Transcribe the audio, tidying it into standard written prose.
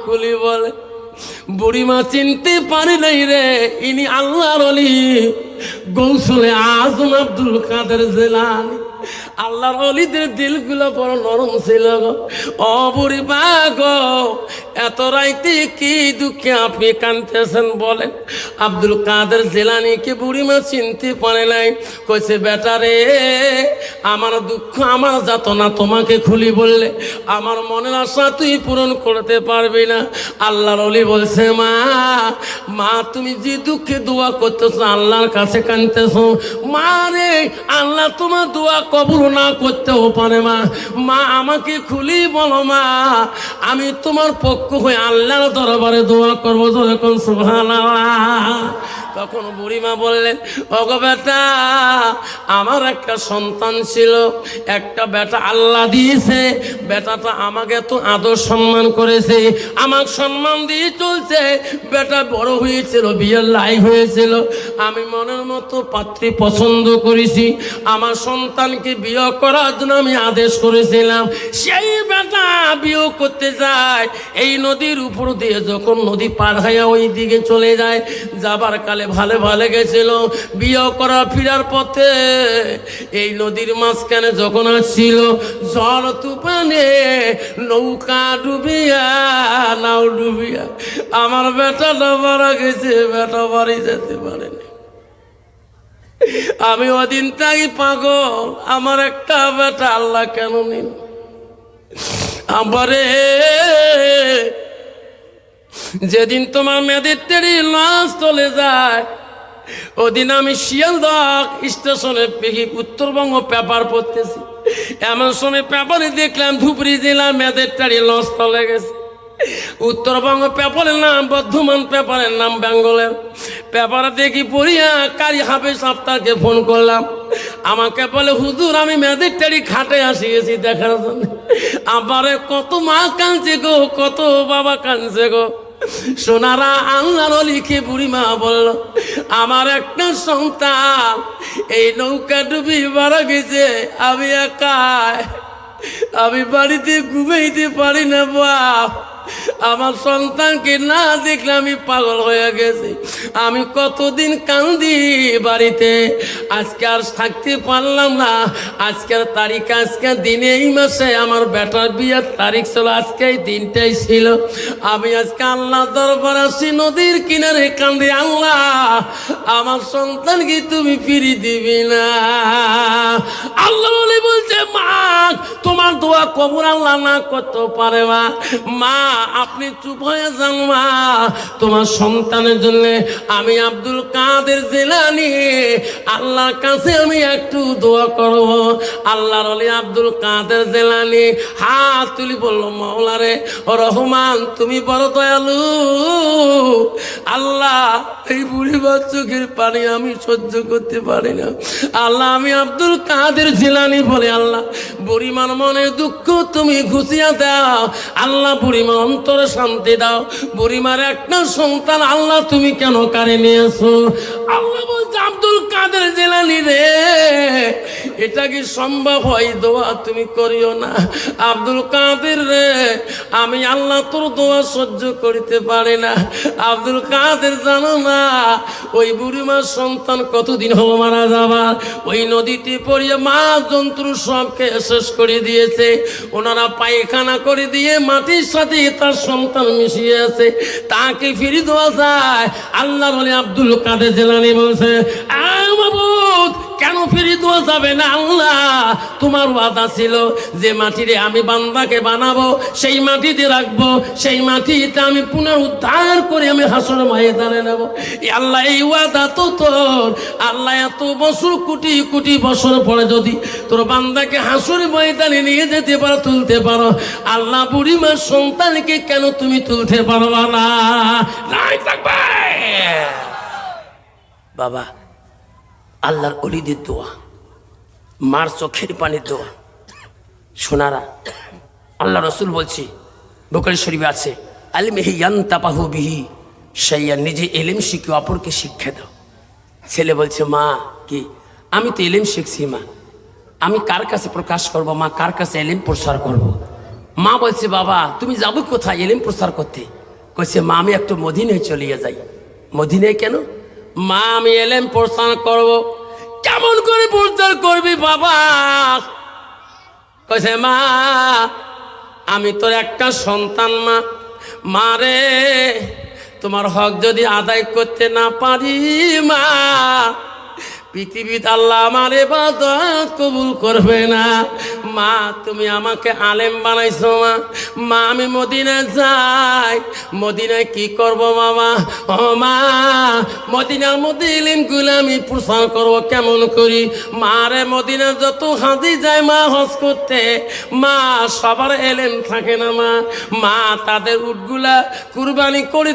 খুলি বলে। বুড়িমা চিনতে পারি নাই রে, ইনি আল্লাহর ওলি গৌসুলে আজম আব্দুল কাদের জিলানী। আল্লাহর ওলিদের দিলগুলো বড় নরম ছিল গো। ও বুড়িমা গো, এত রাইতে কি দুঃখে আপনি কাঁদতেছেন বলেন? আব্দুল কাদের জিলানীকে বুড়িমা চিনতে পারে নাই। কইছে বেটা রে, আমার দুঃখ আমার যাতনা তোমাকে খুলি বললে আমার মনের আশা তুই পূরণ করতে পারবি না। আল্লাহর ওলি বলছে মা, মা তুমি যে দুঃখে দোয়া করতেছো, আল্লাহর কাছে কাঁদতেছো, মা রে আল্লাহ তোমার দোয়া কবুল না করতেও পারে। মা মা আমাকে খুলি বলো মা, আমি তোমার পক্ষ হয়ে আল্লাহর দরবারে দোয়া করবো। যখন সুবহানাল্লাহ। তখন বুড়িমা বললেন, ওগো বেটা, আমার একটা সন্তান ছিল, একটা বেটা আল্লাহ দিয়েছে। বেটাটা আমাকে তো আদর সম্মান করেছে, আমার সম্মান দিয়ে চলছে। বেটা বড় হয়েছিল, বিয়ের লাই হয়েছিল। আমি মনের মতো পাত্রী পছন্দ করেছি, আমার সন্তানকে বিয়ে করার জন্য আমি আদেশ করেছিলাম। সেই বেটা বিয়ে করতে যায়, এই নদীর উপর দিয়ে যখন নদী পার হয়ে ওই দিকে চলে যায়, যাবার কালে ভালো ভালো গেছিল। বিয়ে করা ফিরার পথে এই নদীর মাঝখানে যখন আসছিল, ঝড় তুফানে নৌকা ডুবিয়া, নাও ডুবিয়া আমার বেটাটা মারা গেছে। বেটা বাড়ি যেতে পারেনি। আমি ওদিন তাই পাগল, আমার একটা বেটা আল্লাহ কেন নিল আমারে। যেদিন তোমার মেয়েদের টেরি লাশ চলে যায়, ওদিন আমি শিয়ালদহ স্টেশনে উত্তরবঙ্গ পেপার পড়তেছি। এমন সময় পেপারে দেখলাম ধুবড়ী জেলা মেয়েদের টেরি লঞ্চ চলে গেছে। উত্তরবঙ্গ পেপারের নাম বর্ধমান, পেপারের নাম বেঙ্গলের। পেপারে দেখি পড়িয়া কারি হাফেজ আফতারকে ফোন করলাম। আমাকে বলে, হুজুর আমি মেয়েদের টেরি খাটে আসিয়েছি দেখার জন্য। আমারে কত মা কাঁদছে গো, কত বাবা কাঁদছে গো। সোনারা আল্লাহর ওলিকে বুড়িমা বলল, আমার একটা সন্তান এই নৌকা ডুবি মারা গেছে। আমি একাই, আমি বাড়িতে ঘুমাইতে পারি না বাপ। আমার সন্তানকে না দেখলে আমি পাগল হয়ে গেছি। আমি কতদিন কান্দি বাড়িতে, আজকে আর থাকতে পারলাম না। আজকের তারিখ, আজকের দিনে, এই মাসে আমার বেটার বিয়ের তারিখ ছিল, আজকে এই দিনটাই ছিল। আমি আজকে আল্লাহ দরবার আসি, নদীর কিনারে কান্দি, আল্লাহ আমার সন্তানকে তুমি ফিরিয়ে দিবি না। আল্লাহ বলছে, মা তোমার দোয়া কবুল আল্লাহ না করতে পারে। মা আপনি চুপ হয়ে যান মা, তোমার সন্তানের জন্য আমি আব্দুল কাদের জিলানী আল্লাহর কাছে আমি একটু দোয়া করব। আল্লাহর ওলি আব্দুল কাদের জিলানী হাত তুলি বলল, মাওলা রে রহমান তুমি বড় দয়ালু। আল্লাহ এই বুড়িবার চোখের পানি আমি সহ্য করতে পারি না। আল্লাহ আমি আব্দুল কাদের জিলানী বলে, আল্লাহ বুড়িমার মনে দুঃখ তুমি ঘুষিয়া দাও। আল্লাহ বুড়িমার অন্তরে শান্তি দাও। বুড়িমার একটা সন্তান আল্লাহ তুমি কেন কারে নিয়েছো? আল্লাহ বলছে, আব্দুল কাদের জিলানী রে, এটা কি সম্ভব হয়? দোয়া তুমি করিও না। আব্দুল কাদের রে, আমি আল্লাহ তোর দোয়া সহ্য করিতে পারি না। আব্দুল কাদের জানো না ওই বুড়িমার সন্তান কতদিন হলো মারা যাবার? ওই নদীতে পড়িয়ে মা জন্তু সবকে শেষ করে দিয়েছে। ওনারা পায়খানা করে দিয়ে মাটির সাথে তার সন্তান মিশিয়ে আছে, তাকে ফিরে দেওয়া যায়? আল্লাহ বলে আব্দুল কাদের জিলানী বলছে, কেন ফিরে দেওয়া যাবে না? আল্লাহ তোমার ওয়াদা ছিল যে মাটিরে আমি বান্দাকে বানাবো, সেই মাটিতে রাখবো, সেই মাটিতে আমি পুনরুদ্ধার করে আমি হাসর ময়দানে নেব। আল্লাহ এই ওয়াদা তো তোর। আল্লাহ এত বছর, কোটি কোটি বছর পরে যদি তোর বান্দাকে হাসর ময়দানে নিয়ে যেতে পারো, তুলতে পারো, আল্লাহ বুড়িমার সন্তানকে কেন তুমি তুলতে পারবা না? বাবা আল্লাহর ওলিদের দোয়া, মার চোখের পানির দোয়া। সোনারা আল্লাহ রসুল বলছি, বুখারী শরীফে আছে, আলিমিহি ইয়ানতাবাহু বিহি শাইয়ান, নিজে এলেম শিখে অপরকে শিক্ষা দাও। ছেলে বলছে, মা কি আমি তো এলেম শিখছি মা, আমি কার কাছে প্রকাশ করব? মা কার কাছে এলেম প্রসার করব? মা বলছে বাবা তুমি যাবো কোথায় এলেম প্রচার করতে? কইছে মা আমি একটু মদিনায় চলিয়ে যাই। মদিনায় কেন? মা আমি এলেম প্রচার করব। কেমন করে প্রচার করবি বাবা? কইছে মা আমি তোর একটা সন্তান মা, মারে তোমার হক যদি আদায় করতে না পারি মা, পৃথিবীতে আল্লাহ আমার ইবাদত কবুল করবে না। মা তুমি আমাকে আলেম বানাইছো মা, মা আমি মদিনায় যাই, মদিনায় কি করব বাবা? ও মা মদিনার মধ্যে ইলমগুলো আমি প্রচার করবো কেমন করি? মারে মদিনার যত হাজি যায় মা হজ করতে, মা সবার এলেম থাকে না মা, মা তাদের উটগুলা কুরবানি করে